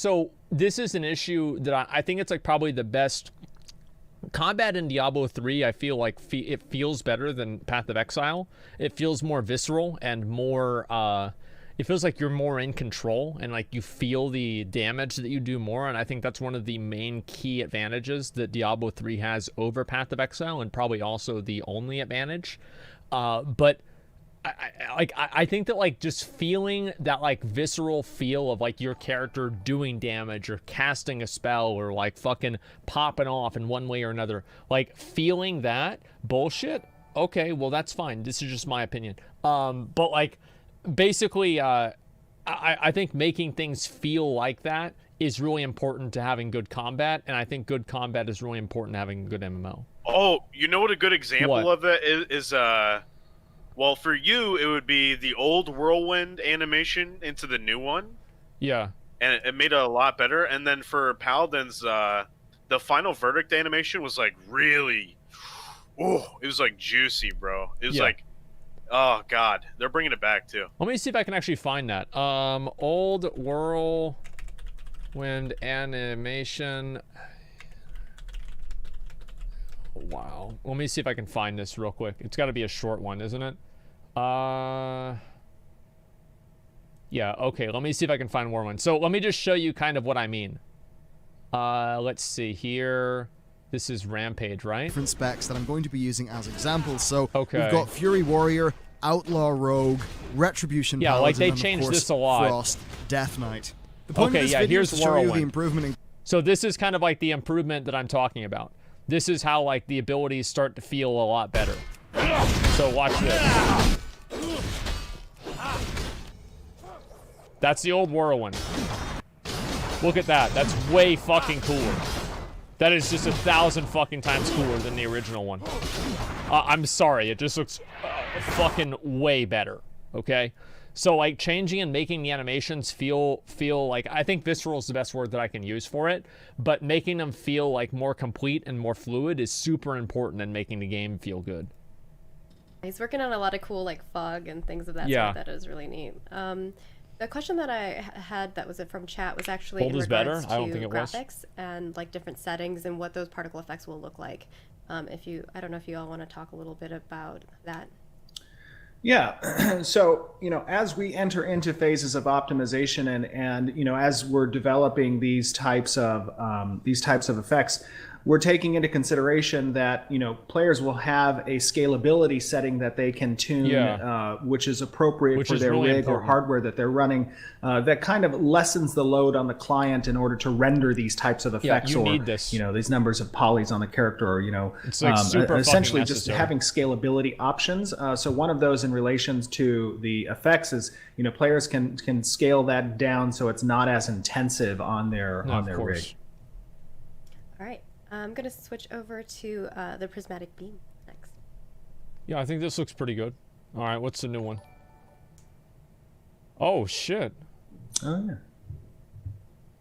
this is an issue that I think it's like probably the best combat in Diablo 3. I feel like it feels better than Path of Exile. It feels more visceral and more it feels like you're more in control and like you feel the damage that you do more, and I think that's one of the main key advantages that Diablo 3 has over Path of Exile, and probably also the only advantage. But I think that like just feeling that like visceral feel of like your character doing damage or casting a spell or like fucking popping off in one way or another, like feeling that bullshit, okay, well that's fine. This is just my opinion. But like basically, I think making things feel like that is really important to having good combat, and I think good combat is really important to having a good MMO. Oh, you know what a good example of it is? Well, for you, it would be the old Whirlwind animation into the new one. Yeah. And it made it a lot better. And then for Paladins, the Final Verdict animation was like really... it was like juicy, bro. It was like... Oh god, they're bringing it back too. Let me see if I can actually find that. Old Whirlwind animation. Wow. Let me see if I can find this real quick. It's got to be a short one, isn't it? Yeah, okay, let me see if I can find more ones. So let me just show you kind of what I mean. Let's see here. This is Rampage, right? Different specs that I'm going to be using as examples. So okay. We've got Fury Warrior, Outlaw Rogue, Retribution Paladin, like they and changed of course, this a lot. Frost, Death Knight. The point okay, of this yeah, video here's is to show you the improvement in... So this is kind of like the improvement that I'm talking about. This is how like the abilities start to feel a lot better. So watch this. That's the old Whirlwind. Look at that. That's way fucking cooler. That is just 1,000 fucking times cooler than the original one. I'm sorry, it just looks fucking way better. Okay, so like changing and making the animations feel like, I think visceral is the best word that I can use for it, but making them feel like more complete and more fluid is super important in making the game feel good. He's working on a lot of cool like fog and things of that sort. That is really neat. The question that I had that was from chat was actually in regards to graphics and like different settings and what those particle effects will look like. I don't know if you all want to talk a little bit about that. Yeah, so as we enter into phases of optimization and as we're developing these types of effects, we're taking into consideration that players will have a scalability setting that they can tune, which is appropriate for their rig or hardware that they're running. That kind of lessens the load on the client in order to render these types of effects, you need this. These numbers of polys on the character, or it's like super essentially just having scalability options. So one of those in relation to the effects is players can scale that down so it's not as intensive on their rig. All right. I'm going to switch over to the prismatic beam next. Yeah, I think this looks pretty good. All right, what's the new one? Oh, shit. Oh, yeah.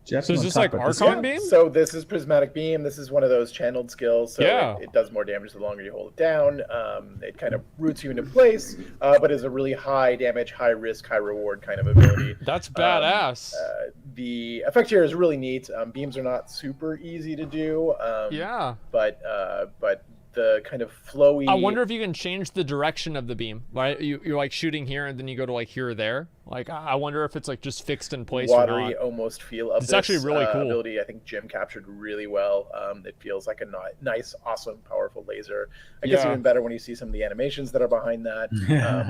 Jeff, so is this like Archon Beam? So this is prismatic beam. This is one of those channeled skills. So it does more damage the longer you hold it down. It kind of roots you into place, but is a really high damage, high risk, high reward kind of ability. That's badass. The effect here is really neat. Beams are not super easy to do. But the kind of flowy... I wonder if you can change the direction of the beam, right? You're like shooting here and then you go to like here or there. Like, I wonder if it's like just fixed in place watery or not. Almost feel of it's actually really cool. Ability. I think Jim captured really well. It feels like a nice, awesome, powerful laser. It gets even better when you see some of the animations that are behind that.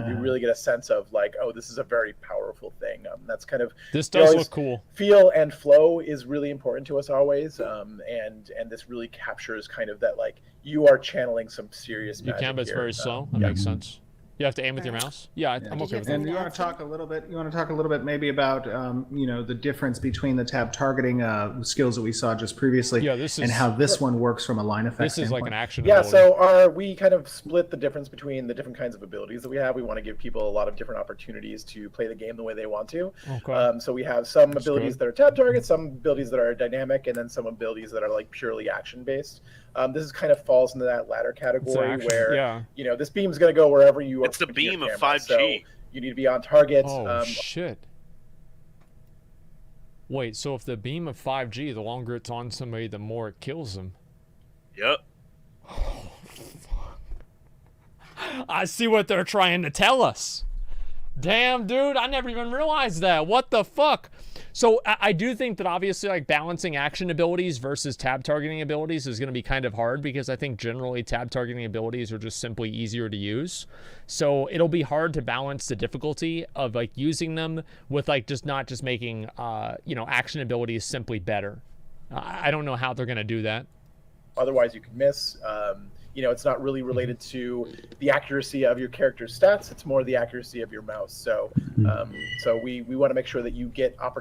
You really get a sense of like, oh, this is a very powerful thing. That's kind of... This does look cool. Feel and flow is really important to us always. And this really captures kind of that, like, you are channeling some serious magic. You can, but it's very slow. That makes sense. You have to aim with your mouse. Yeah, I'm okay with that. And you want to talk a little bit maybe about the difference between the tab targeting skills that we saw just previously, and how this one works from a line effect standpoint. This is like an action ability. So we kind of split the difference between the different kinds of abilities that we have. We want to give people a lot of different opportunities to play the game the way they want to. Okay. So we have some abilities that are tab targets, some abilities that are dynamic, and then some abilities that are like purely action based. This is kind of falls into that latter category where this beam is going to go wherever you are. It's the beam of 5G. So you need to be on target. Oh shit! Wait, so if the beam of 5G, the longer it's on somebody, the more it kills them. Yep. Oh, fuck. I see what they're trying to tell us. Damn, dude, I never even realized that. What the fuck? So I do think that obviously like balancing action abilities versus tab targeting abilities is going to be kind of hard, because I think generally tab targeting abilities are just simply easier to use. So it'll be hard to balance the difficulty of like using them with like not just making action abilities simply better. I don't know how they're going to do that. Otherwise you can miss. It's not really related to the accuracy of your character's stats. It's more the accuracy of your mouse. So, so we want to make sure that you get